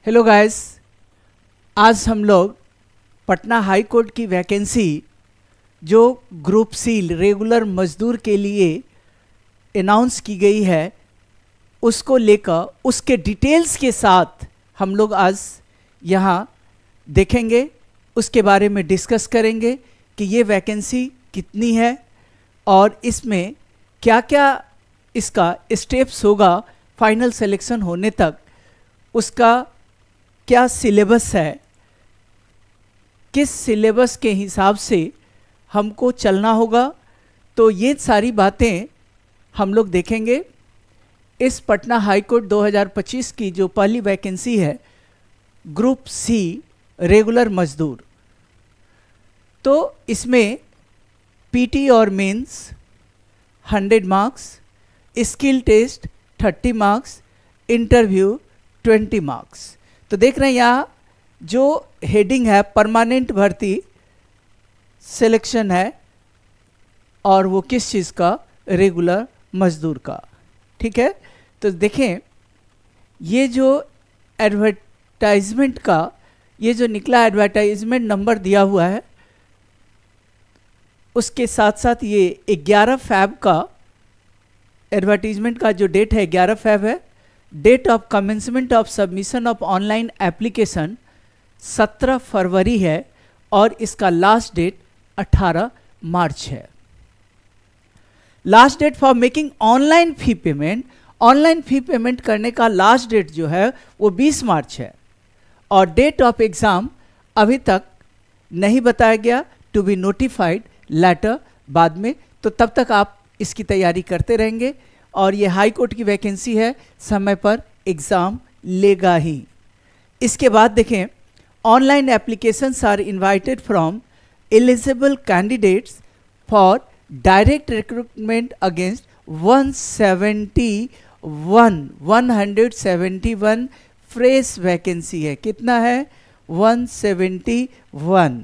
Hello guys, आज हम लोग पटना हाई कोर्ट की वैकेंसी जो ग्रुप सी रेगुलर मजदूर के लिए अनाउंस की गई है उसको लेकर उसके डिटेल्स के साथ हम लोग आज यहाँ देखेंगे, उसके बारे में डिस्कस करेंगे कि ये वैकेंसी कितनी है और इसमें क्या क्या इसका स्टेप्स होगा फाइनल सिलेक्शन होने तक, उसका क्या सिलेबस है, किस सिलेबस के हिसाब से हमको चलना होगा। तो ये सारी बातें हम लोग देखेंगे। इस पटना हाई कोर्ट 2025 की जो पहली वैकेंसी है ग्रुप सी रेगुलर मजदूर, तो इसमें पीटी और mains 100 marks, skill test 30 marks, interview 20 marks. तो देख रहे हैं यहाँ जो हेडिंग है परमानेंट भर्ती सिलेक्शन है और वो किस चीज़ का, रेगुलर मजदूर का। ठीक है, तो देखें ये जो एडवर्टाइजमेंट का ये जो निकला एडवर्टाइजमेंट नंबर दिया हुआ है, उसके साथ साथ ये 11 फैब का एडवर्टीजमेंट का जो डेट है 11 फैब है। Date of commencement of submission of online application 17 फरवरी है और इसका लास्ट डेट 18 मार्च है। Last date for making online fee payment, online fee payment करने का लास्ट डेट जो है वो 20 मार्च है और डेट ऑफ एग्ज़ाम अभी तक नहीं बताया गया, टू बी नोटिफाइड लेटर बाद में। तो तब तक आप इसकी तैयारी करते रहेंगे और ये हाई कोर्ट की वैकेंसी है, समय पर एग्ज़ाम लेगा ही। इसके बाद देखें online applications are invited from eligible candidates for direct recruitment against 171 fresh vacancy है। कितना है? 171।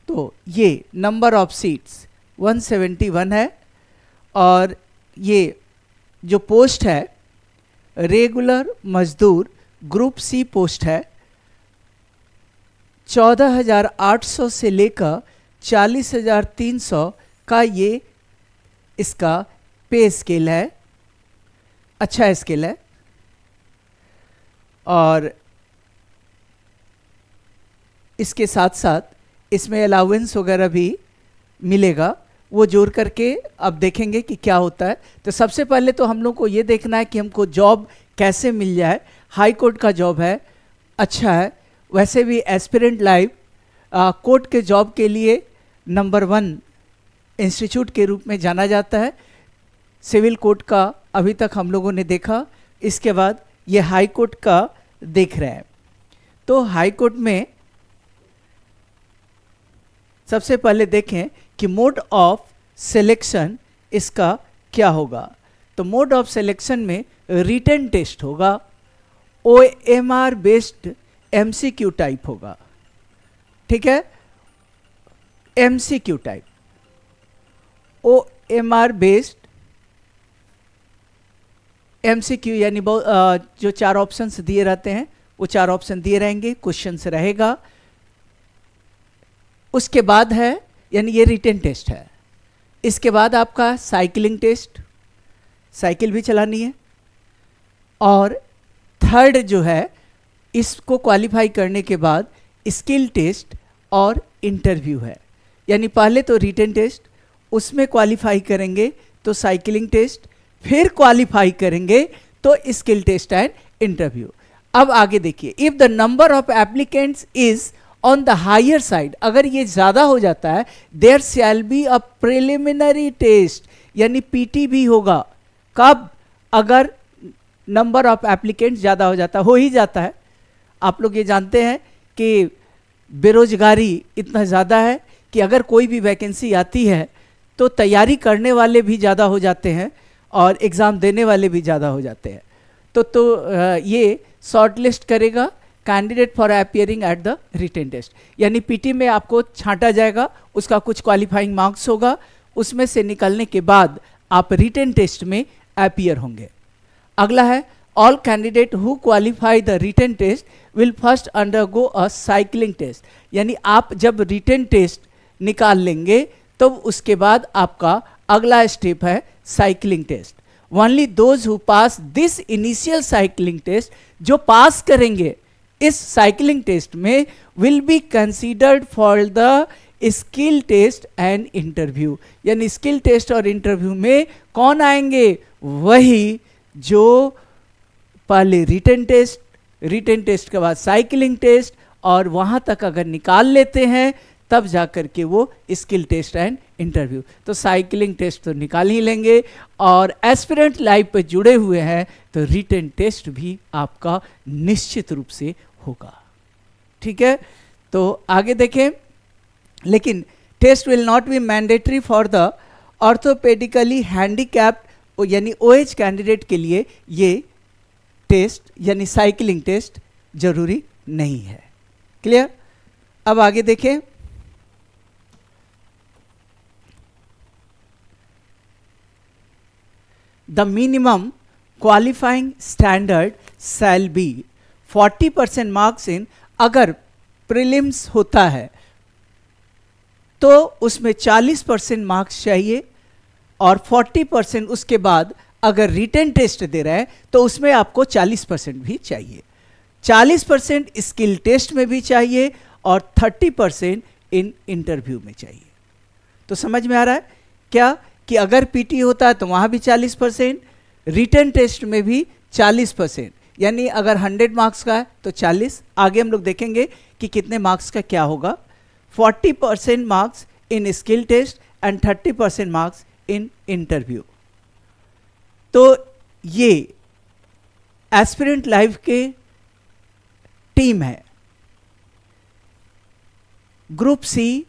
तो ये नंबर ऑफ सीट्स 171 है और ये जो पोस्ट है रेगुलर मजदूर ग्रुप सी पोस्ट है। 14,800 से लेकर 40,300 का ये इसका पे स्केल है, अच्छा स्केल है। और इसके साथ साथ इसमें अलाउंस वगैरह भी मिलेगा, वो जोड़ करके अब देखेंगे कि क्या होता है। तो सबसे पहले तो हम लोग को ये देखना है कि हमको जॉब कैसे मिल जाए। हाई कोर्ट का जॉब है, अच्छा है, वैसे भी एस्पिरेंट लाइव कोर्ट के जॉब के लिए नंबर 1 इंस्टीट्यूट के रूप में जाना जाता है। सिविल कोर्ट का अभी तक हम लोगों ने देखा, इसके बाद ये हाई कोर्ट का देख रहे हैं। तो हाई कोर्ट में सबसे पहले देखें कि मोड ऑफ सिलेक्शन इसका क्या होगा। तो मोड ऑफ सिलेक्शन में रिटन टेस्ट होगा, OMR बेस्ड MCQ टाइप होगा। ठीक है, MCQ type, OMR based MCQ यानी जो 4 ऑप्शंस दिए रहते हैं वो 4 ऑप्शन दिए रहेंगे, क्वेश्चंस रहेगा। उसके बाद है यानी ये रिटन टेस्ट है। इसके बाद आपका साइकिलिंग टेस्ट, साइकिल भी चलानी है। और थर्ड जो है इसको क्वालिफाई करने के बाद स्किल टेस्ट और इंटरव्यू है। यानी पहले तो रिटन टेस्ट, उसमें क्वालिफाई करेंगे तो साइकिलिंग टेस्ट, फिर क्वालिफाई करेंगे तो स्किल टेस्ट एंड इंटरव्यू। अब आगे देखिए, if the number of applicants is on the higher side, अगर ये ज़्यादा हो जाता है, there shall be a preliminary test, यानी पीटी भी होगा। कब? अगर नंबर ऑफ एप्लीकेंट ज़्यादा हो जाता, हो ही जाता है। आप लोग ये जानते हैं कि बेरोजगारी इतना ज़्यादा है कि अगर कोई भी वैकेंसी आती है तो तैयारी करने वाले भी ज़्यादा हो जाते हैं और एग्ज़ाम देने वाले भी ज़्यादा हो जाते हैं। तो ये शॉर्ट लिस्ट करेगा candidate for appearing at the written test, यानी पीटी में आपको छांटा जाएगा, उसका कुछ क्वालिफाइंग मार्क्स होगा, उसमें से निकलने के बाद आप रिटन टेस्ट में अपियर होंगे। अगला है all candidate who qualify the written test will first undergo a cycling test. यानी आप जब रिटन टेस्ट निकाल लेंगे तो उसके बाद आपका अगला स्टेप है cycling test. Only those who pass this initial cycling test, जो पास करेंगे इस साइकिलिंग टेस्ट में, will be considered for the skill test and interview. यानी स्किल टेस्ट और इंटरव्यू में कौन आएंगे? वही जो पहले रिटन टेस्ट के बाद साइकिलिंग टेस्ट, और वहाँ तक अगर निकाल लेते हैं तब जा कर के वो स्किल टेस्ट एंड इंटरव्यू। तो साइकिलिंग टेस्ट तो निकाल ही लेंगे, और एस्पिरेंट लाइफ पे जुड़े हुए हैं तो रिटन टेस्ट भी आपका निश्चित रूप से होगा। ठीक है, तो आगे देखें। लेकिन test will not be mandatory for the orthopaedically handicapped, यानी OH कैंडिडेट के लिए ये टेस्ट यानी साइकिलिंग टेस्ट जरूरी नहीं है। क्लियर? अब आगे देखें। The minimum qualifying standard shall be 40% marks इन, अगर प्रीलिम्स होता है तो उसमें 40% मार्क्स चाहिए, और 40% उसके बाद अगर रिटन टेस्ट दे रहा है तो उसमें आपको 40% भी चाहिए। 40% स्किल टेस्ट में भी चाहिए और 30% इन इंटरव्यू में चाहिए। तो समझ में आ रहा है क्या कि अगर पीटी होता है तो वहाँ भी 40%, रिटन टेस्ट में भी 40%, यानी अगर 100 मार्क्स का है तो 40। आगे हम लोग देखेंगे कि कितने मार्क्स का क्या होगा। 40% marks in skill test and 30% marks in interview. तो ये एस्पिरेंट लाइफ के टीम है। ग्रुप सी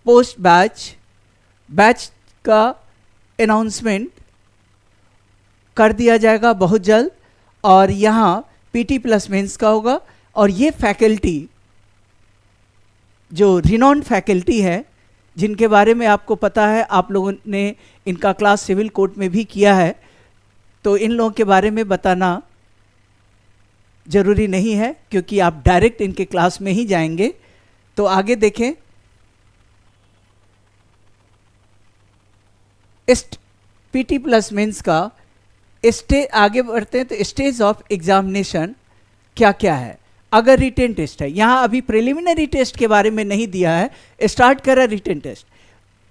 पोस्ट बैच का अनाउंसमेंट कर दिया जाएगा बहुत जल्द, और यहाँ पीटी प्लस मेंस का होगा। और ये फैकल्टी जो रिनॉन्ड फैकल्टी है, जिनके बारे में आपको पता है, आप लोगों ने इनका क्लास सिविल कोर्ट में भी किया है, तो इन लोगों के बारे में बताना जरूरी नहीं है क्योंकि आप डायरेक्ट इनके क्लास में ही जाएंगे। तो आगे देखें। पीटी प्लस मेंस का आगे बढ़ते हैं तो स्टेज ऑफ एग्जामिनेशन क्या क्या है। अगर रिटेन टेस्ट है, यहाँ अभी प्रिलिमिनरी टेस्ट के बारे में नहीं दिया है, स्टार्ट करा रिटेन टेस्ट।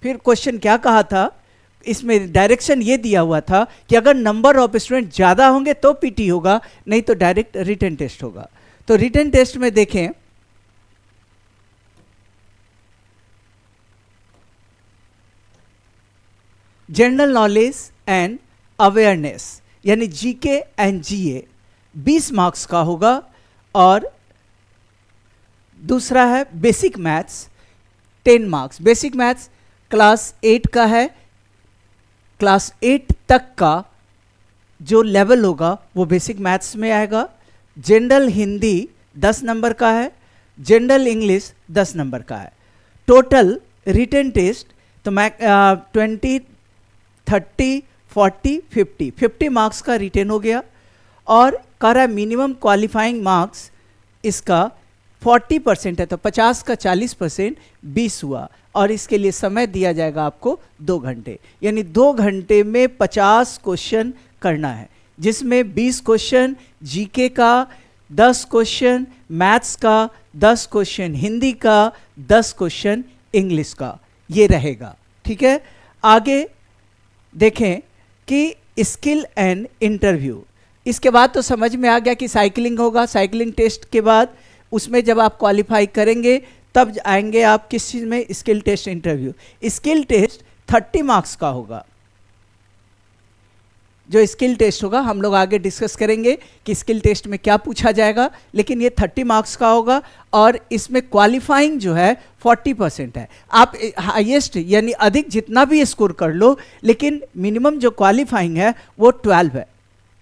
फिर क्वेश्चन क्या कहा था, इसमें डायरेक्शन ये दिया हुआ था कि अगर नंबर ऑफ स्टूडेंट ज़्यादा होंगे तो पीटी होगा, नहीं तो डायरेक्ट रिटेन टेस्ट होगा। तो रिटेन टेस्ट में देखें, जनरल नॉलेज एंड अवेयरनेस यानी जीके एंड जीए 20 मार्क्स का होगा, और दूसरा है basic maths 10 marks. Basic maths class 8 का है, क्लास 8 तक का जो लेवल होगा वो बेसिक मैथ्स में आएगा। जनरल हिंदी 10 नंबर का है, जनरल इंग्लिश 10 नंबर का है। टोटल रिटन टेस्ट तो 20, 30, 40, 50 मार्क्स का रिटेन हो गया, और करा मिनिमम क्वालिफाइंग मार्क्स इसका 40% है, तो 50 का 40% 20 हुआ, और इसके लिए समय दिया जाएगा आपको 2 घंटे। यानी 2 घंटे में 50 क्वेश्चन करना है, जिसमें 20 क्वेश्चन जीके का, 10 क्वेश्चन मैथ्स का, 10 क्वेश्चन हिंदी का, 10 क्वेश्चन इंग्लिश का, ये रहेगा। ठीक है, आगे देखें कि स्किल एंड इंटरव्यू। इसके बाद तो समझ में आ गया कि साइकिलिंग होगा। साइकिलिंग टेस्ट के बाद उसमें जब आप क्वालिफाई करेंगे तब आएंगे आप किस चीज़ में, skill test interview. Skill test 30 marks का होगा। जो स्किल टेस्ट होगा हम लोग आगे डिस्कस करेंगे कि स्किल टेस्ट में क्या पूछा जाएगा, लेकिन ये 30 मार्क्स का होगा, और इसमें क्वालिफाइंग जो है 40% है। आप हाईएस्ट यानी अधिक जितना भी स्कोर कर लो, लेकिन मिनिमम जो क्वालिफाइंग है वो 12 है,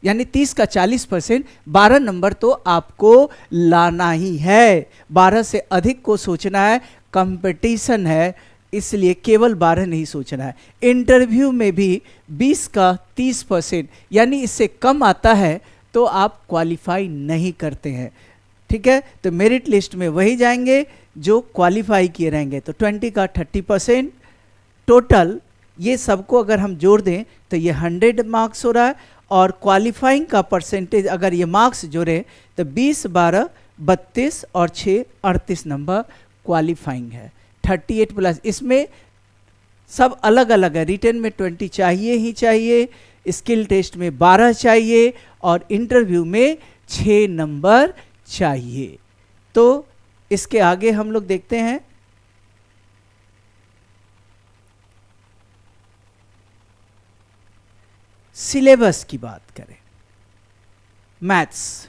यानी 30 का 40%, 12 नंबर तो आपको लाना ही है। 12 से अधिक को सोचना है, कंपटीशन है, इसलिए केवल 12 नहीं सोचना है। इंटरव्यू में भी 20 का 30%, यानी इससे कम आता है तो आप क्वालिफाई नहीं करते हैं। ठीक है, तो मेरिट लिस्ट में वही जाएंगे जो क्वालिफाई किए रहेंगे। तो 20 का 30% टोटल, ये सबको अगर हम जोड़ दें तो ये 100 मार्क्स हो रहा है, और क्वालिफाइंग का परसेंटेज अगर ये मार्क्स जोड़े तो 20, 12, 32 और 6, 38 नंबर क्वालिफाइंग है। 38 प्लस, इसमें सब अलग अलग है। रिटन में 20 चाहिए ही चाहिए, स्किल टेस्ट में 12 चाहिए, और इंटरव्यू में 6 नंबर चाहिए। तो इसके आगे हम लोग देखते हैं सिलेबस की बात करें। मैथ्स,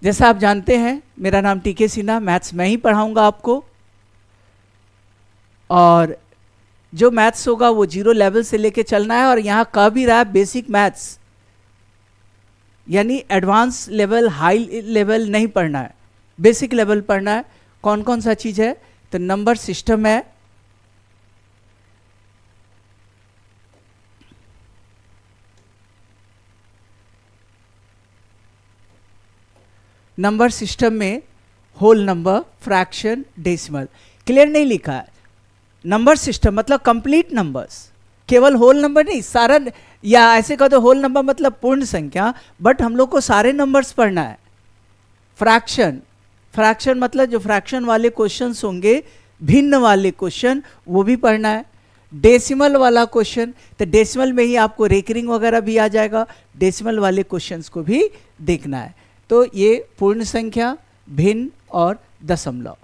जैसा आप जानते हैं मेरा नाम टीके सिन्हा, मैथ्स मैं ही पढ़ाऊंगा आपको, और जो मैथ्स होगा वो 0 लेवल से लेके चलना है। और यहाँ कह भी रहा है बेसिक मैथ्स, यानी एडवांस लेवल हाई लेवल नहीं पढ़ना है, बेसिक लेवल पढ़ना है। कौन कौन सा चीज़ है? तो नंबर सिस्टम है, नंबर सिस्टम में whole number, fraction, decimal. Clear नहीं लिखा है। नंबर सिस्टम मतलब कंप्लीट नंबर्स, केवल होल नंबर नहीं, सारा, या ऐसे कह दो होल नंबर मतलब पूर्ण संख्या, बट हम लोग को सारे नंबर्स पढ़ना है। फ्रैक्शन, फ्रैक्शन मतलब जो फ्रैक्शन वाले क्वेश्चंस होंगे, भिन्न वाले क्वेश्चन, वो भी पढ़ना है। डेसिमल वाला क्वेश्चन, तो डेसिमल में ही आपको रेकरिंग वगैरह भी आ जाएगा, डेसिमल वाले क्वेश्चंस को भी देखना है। तो ये पूर्ण संख्या, भिन्न और दशमलव।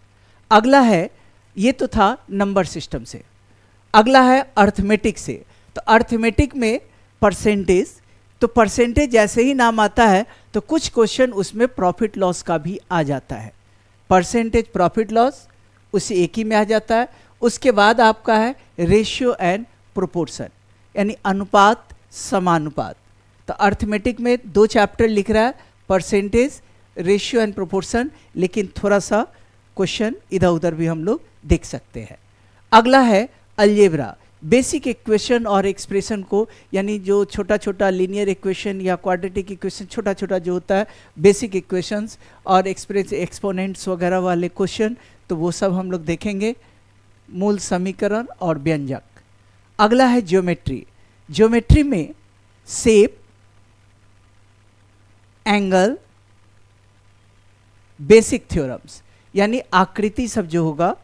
अगला है, ये तो था नंबर सिस्टम से, अगला है अर्थमेटिक से। तो अर्थमेटिक में परसेंटेज, तो परसेंटेज जैसे ही नाम आता है तो कुछ क्वेश्चन उसमें प्रॉफिट लॉस का भी आ जाता है। परसेंटेज प्रॉफिट लॉस उसी एक ही में आ जाता है। उसके बाद आपका है रेशियो एंड प्रोपोर्शन, यानी अनुपात समानुपात। तो अर्थमेटिक में 2 चैप्टर लिख रहा है, परसेंटेज, रेशियो एंड प्रोपोर्शन, लेकिन थोड़ा सा क्वेश्चन इधर उधर भी हम लोग देख सकते हैं। अगला है अलजेब्रा, बेसिक इक्वेशन और एक्सप्रेशन को, यानी जो छोटा छोटा लीनियर इक्वेशन या क्वाड्रेटिक इक्वेशन, छोटा छोटा जो होता है, बेसिक इक्वेशंस और एक्सपोनेंट्स वगैरह वाले क्वेश्चन, तो वो सब हम लोग देखेंगे। मूल समीकरण और व्यंजक। अगला है ज्योमेट्री, ज्योमेट्री में शेप, एंगल, बेसिक थ्योरम्स, यानी आकृति सब जो होगा,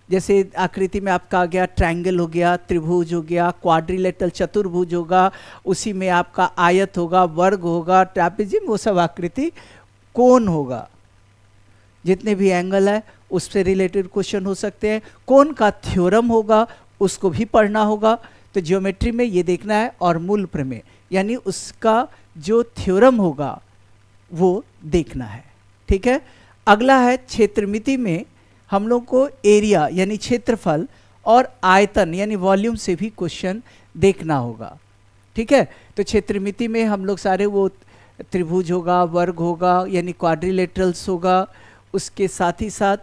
जैसे आकृति में आपका आ गया ट्रायंगल हो गया, त्रिभुज हो गया, क्वाड्रिलेटरल चतुर्भुज होगा, उसी में आपका आयत होगा, वर्ग होगा, ट्रैपेजियम, वो सब आकृति, कोण होगा, जितने भी एंगल है उससे रिलेटेड क्वेश्चन हो सकते हैं। कोण का थ्योरम होगा, उसको भी पढ़ना होगा। तो ज्योमेट्री में ये देखना है, और मूल प्रमेय, यानी उसका जो थ्योरम होगा वो देखना है। ठीक है। अगला है क्षेत्रमिति में हम लोग को एरिया यानी क्षेत्रफल और आयतन यानी वॉल्यूम से भी क्वेश्चन देखना होगा। ठीक है। तो क्षेत्रमिति में हम लोग सारे वो त्रिभुज होगा, वर्ग होगा यानी क्वाड्रिलेटरल्स होगा, उसके साथ ही साथ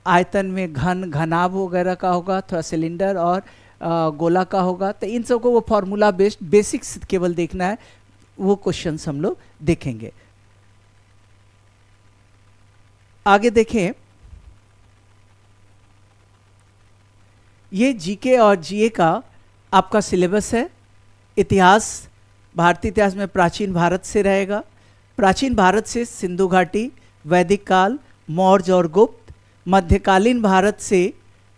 आयतन में घन, घनाभ वगैरह का होगा, थोड़ा सिलेंडर और गोला का होगा। तो इन सबको वो फॉर्मूला बेस्ड बेसिक्स केवल देखना है, वो क्वेश्चंस हम लोग देखेंगे। आगे देखें, ये जीके और जीए का आपका सिलेबस है। इतिहास, भारतीय इतिहास में प्राचीन भारत से रहेगा। प्राचीन भारत से सिंधु घाटी, वैदिक काल, मौर्य और गुप्त। मध्यकालीन भारत से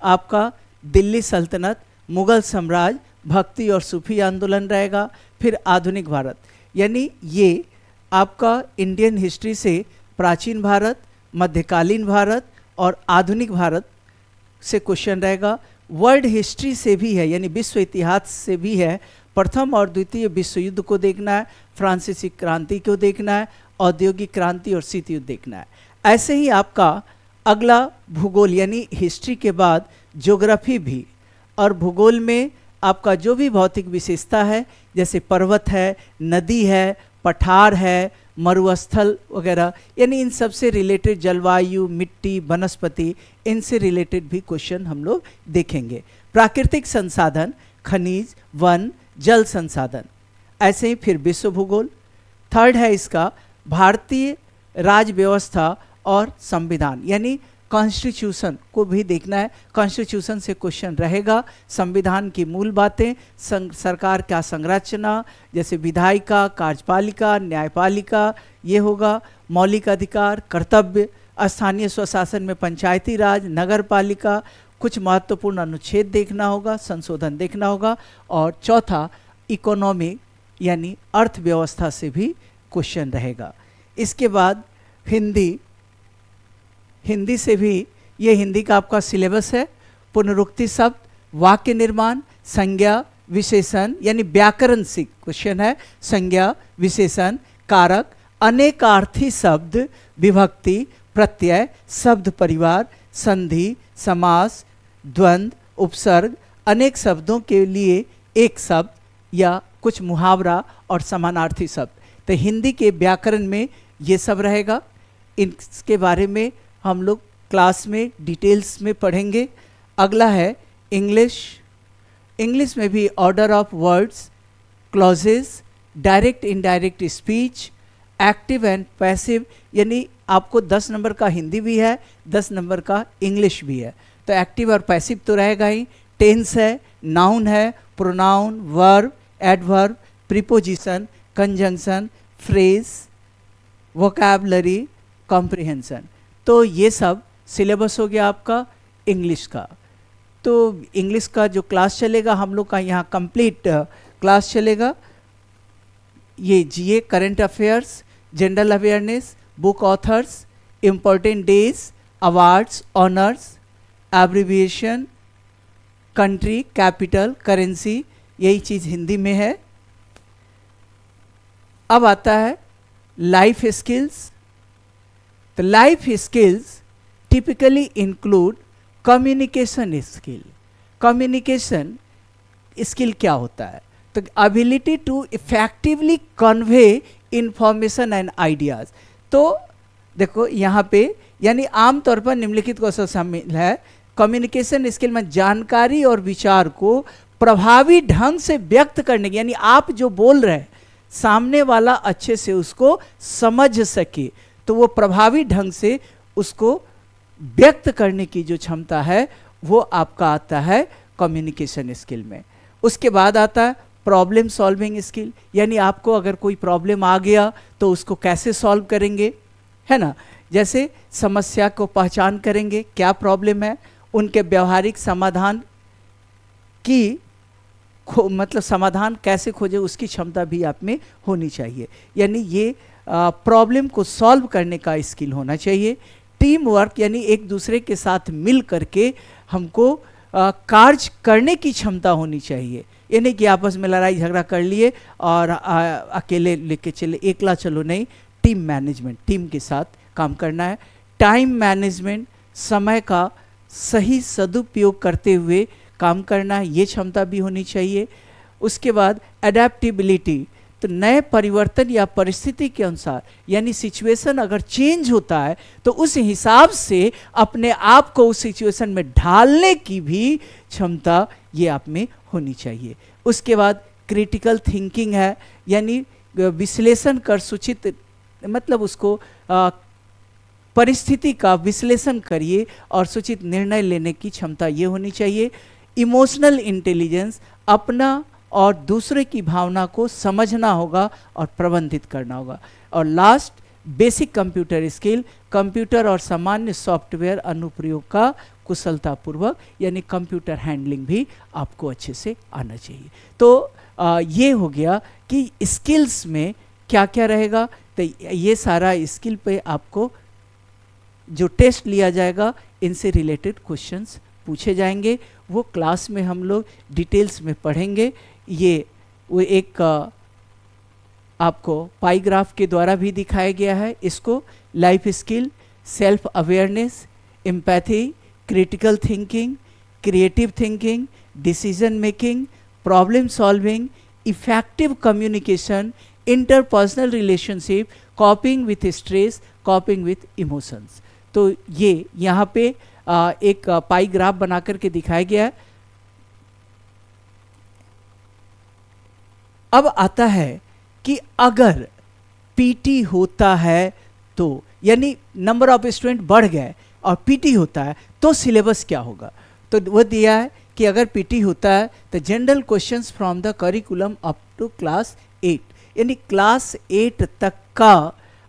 आपका दिल्ली सल्तनत, मुगल साम्राज्य, भक्ति और सूफी आंदोलन रहेगा। फिर आधुनिक भारत, यानी ये आपका इंडियन हिस्ट्री से प्राचीन भारत, मध्यकालीन भारत और आधुनिक भारत से क्वेश्चन रहेगा। वर्ल्ड हिस्ट्री से भी है, यानी विश्व इतिहास से भी है। प्रथम और द्वितीय विश्व युद्ध को देखना है, फ्रांसीसी क्रांति को देखना है, औद्योगिक क्रांति और शीत युद्ध देखना है। ऐसे ही आपका अगला भूगोल यानी हिस्ट्री के बाद ज्योग्राफी भी, और भूगोल में आपका जो भी भौतिक विशेषता है, जैसे पर्वत है, नदी है, पठार है, मरुस्थल वगैरह, यानी इन सब से रिलेटेड जलवायु, मिट्टी, वनस्पति, इनसे रिलेटेड भी क्वेश्चन हम लोग देखेंगे। प्राकृतिक संसाधन, खनिज, वन, जल संसाधन। ऐसे ही फिर विश्व भूगोल। थर्ड है इसका भारतीय राज व्यवस्था और संविधान, यानी कॉन्स्टिट्यूशन को भी देखना है। कॉन्स्टिट्यूशन से क्वेश्चन रहेगा, संविधान की मूल बातें, सरकार का संरचना, जैसे विधायिका, कार्यपालिका, न्यायपालिका, ये होगा। मौलिक अधिकार, कर्तव्य, स्थानीय स्वशासन में पंचायती राज, नगर पालिका, कुछ महत्वपूर्ण अनुच्छेद देखना होगा, संशोधन देखना होगा। और चौथा इकोनॉमी यानी अर्थव्यवस्था से भी क्वेश्चन रहेगा। इसके बाद हिंदी से भी, ये हिंदी का आपका सिलेबस है। पुनरुक्ति शब्द, वाक्य निर्माण, संज्ञा विशेषण यानी व्याकरण से क्वेश्चन है, संज्ञा विशेषण, कारक, अनेकार्थी शब्द, विभक्ति, प्रत्यय, शब्द परिवार, संधि, समास, द्वंद्व, उपसर्ग, अनेक शब्दों के लिए एक शब्द या कुछ मुहावरा और समानार्थी शब्द। तो हिंदी के व्याकरण में ये सब रहेगा। इसके बारे में हम लोग क्लास में डिटेल्स में पढ़ेंगे। अगला है इंग्लिश। इंग्लिश में भी order of words, clauses, direct indirect speech, active and passive, यानी आपको 10 नंबर का हिंदी भी है, 10 नंबर का इंग्लिश भी है। तो एक्टिव और पैसिव तो रहेगा ही। टेंस है, नाउन है, pronoun, verb, adverb, preposition, conjunction, phrase, vocabulary, comprehension. तो ये सब सिलेबस हो गया आपका इंग्लिश का। तो इंग्लिश का जो क्लास चलेगा हम लोग का यहाँ कंप्लीट क्लास चलेगा। ये जीए, current affairs, general awareness, book authors, important days, awards, honours, abbreviation, country, capital, currency, यही चीज़ हिंदी में है। अब आता है लाइफ स्किल्स। तो life skills typically include communication skill. Communication skill क्या होता है? तो ability to effectively convey information and ideas. तो देखो यहाँ पे यानी आमतौर पर निम्नलिखित कौशल शामिल है। कम्युनिकेशन स्किल में जानकारी और विचार को प्रभावी ढंग से व्यक्त करने की, यानी आप जो बोल रहे हैं सामने वाला अच्छे से उसको समझ सके, तो वो प्रभावी ढंग से उसको व्यक्त करने की जो क्षमता है वो आपका आता है कम्युनिकेशन स्किल में। उसके बाद आता है प्रॉब्लम सॉल्विंग स्किल, यानी आपको अगर कोई प्रॉब्लम आ गया तो उसको कैसे सॉल्व करेंगे, है ना। जैसे समस्या को पहचान करेंगे क्या प्रॉब्लम है, उनके व्यवहारिक समाधान की मतलब समाधान कैसे खोजे उसकी क्षमता भी आप में होनी चाहिए। यानी ये प्रॉब्लम को सॉल्व करने का स्किल होना चाहिए। टीम वर्क यानी एक दूसरे के साथ मिल करके हमको कार्य करने की क्षमता होनी चाहिए। ये नहीं कि आपस में लड़ाई झगड़ा कर लिए और अकेले लेके चले, एकला चलो नहीं। टीम मैनेजमेंट, टीम के साथ काम करना है। टाइम मैनेजमेंट, समय का सही सदुपयोग करते हुए काम करना है, ये क्षमता भी होनी चाहिए। उसके बाद अडेप्टिबिलिटी, तो नए परिवर्तन या परिस्थिति के अनुसार, यानी सिचुएशन अगर चेंज होता है तो उस हिसाब से अपने आप को उस सिचुएशन में ढालने की भी क्षमता ये आप में होनी चाहिए। उसके बाद क्रिटिकल थिंकिंग है, यानी विश्लेषण कर सूचित, मतलब उसको परिस्थिति का विश्लेषण करिए और सूचित निर्णय लेने की क्षमता ये होनी चाहिए। इमोशनल इंटेलिजेंस, अपना और दूसरे की भावना को समझना होगा और प्रबंधित करना होगा। और last basic computer skill, computer और सामान्य सॉफ्टवेयर अनुप्रयोग का कुशलतापूर्वक, यानी कंप्यूटर हैंडलिंग भी आपको अच्छे से आना चाहिए। तो ये हो गया कि स्किल्स में क्या क्या रहेगा। तो ये सारा स्किल पे आपको जो टेस्ट लिया जाएगा इनसे रिलेटेड क्वेश्चंस पूछे जाएंगे, वो क्लास में हम लोग डिटेल्स में पढ़ेंगे। ये वो एक आपको पाई ग्राफ के द्वारा भी दिखाया गया है। इसको life skill, self awareness, empathy, critical thinking, creative thinking, decision making, problem solving, effective communication, interpersonal relationship, कॉपिंग with stress, कॉपिंग with emotions. तो ये यहाँ पे एक पाई ग्राफ बना करके दिखाया गया है। अब आता है कि अगर पीटी होता है तो, यानी नंबर ऑफ स्टूडेंट बढ़ गए और पीटी होता है तो सिलेबस क्या होगा। तो वो दिया है कि अगर पीटी होता है तो general questions from the curriculum up to class 8, यानी क्लास 8 तक का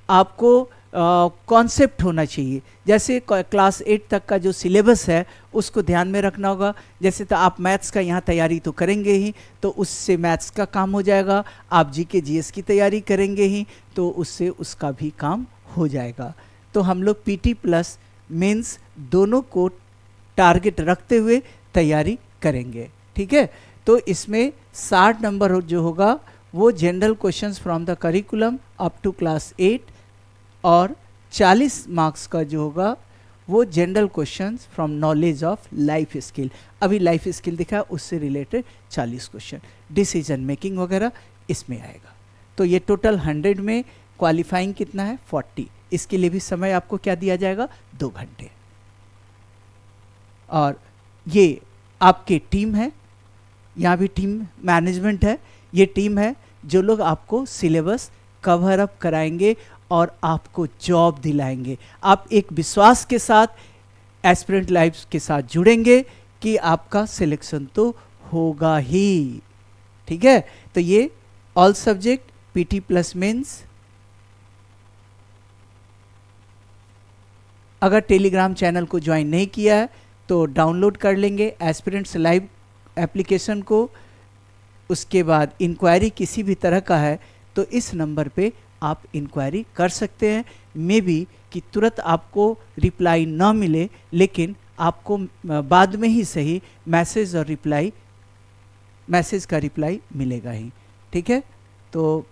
आपको कॉन्सेप्ट होना चाहिए। जैसे क्लास 8 तक का जो सिलेबस है उसको ध्यान में रखना होगा। जैसे तो आप मैथ्स का यहाँ तैयारी तो करेंगे ही, तो उससे मैथ्स का काम हो जाएगा। आप जीके जीएस की तैयारी करेंगे ही तो उससे उसका भी काम हो जाएगा। तो हम लोग पीटी प्लस मेंस दोनों को टारगेट रखते हुए तैयारी करेंगे, ठीक है। तो इसमें 60 नंबर जो होगा वो general questions from the curriculum up to class 8 और 40 मार्क्स का जो होगा वो general questions from knowledge of life skill. अभी लाइफ स्किल दिखा, उससे रिलेटेड 40 क्वेश्चन, डिसीजन मेकिंग वगैरह इसमें आएगा। तो ये टोटल 100 में क्वालिफाइंग कितना है 40। इसके लिए भी समय आपको क्या दिया जाएगा 2 घंटे। और ये आपकी टीम है, यहाँ भी टीम मैनेजमेंट है। ये टीम है जो लोग आपको सिलेबस कवर अप कराएंगे और आपको जॉब दिलाएंगे। आप एक विश्वास के साथ एस्पिरेंट लाइफ के साथ जुड़ेंगे कि आपका सिलेक्शन तो होगा ही, ठीक है। तो ये all subject PT plus mains. अगर टेलीग्राम चैनल को ज्वाइन नहीं किया है तो डाउनलोड कर लेंगे एस्पिरेंट्स लाइव एप्लीकेशन को। उसके बाद इंक्वायरी किसी भी तरह का है तो इस नंबर पे आप इंक्वायरी कर सकते हैं। मे बी कि तुरंत आपको रिप्लाई ना मिले, लेकिन आपको बाद में ही सही मैसेज का रिप्लाई मिलेगा ही, ठीक है। तो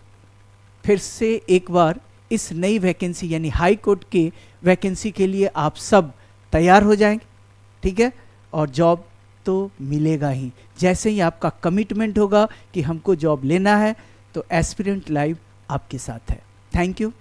फिर से एक बार इस नई वैकेंसी यानी हाई कोर्ट की वैकेंसी के लिए आप सब तैयार हो जाएंगे, ठीक है। और जॉब तो मिलेगा ही। जैसे ही आपका कमिटमेंट होगा कि हमको जॉब लेना है तो एस्पिरेंट लाइव आपके साथ है। Thank you.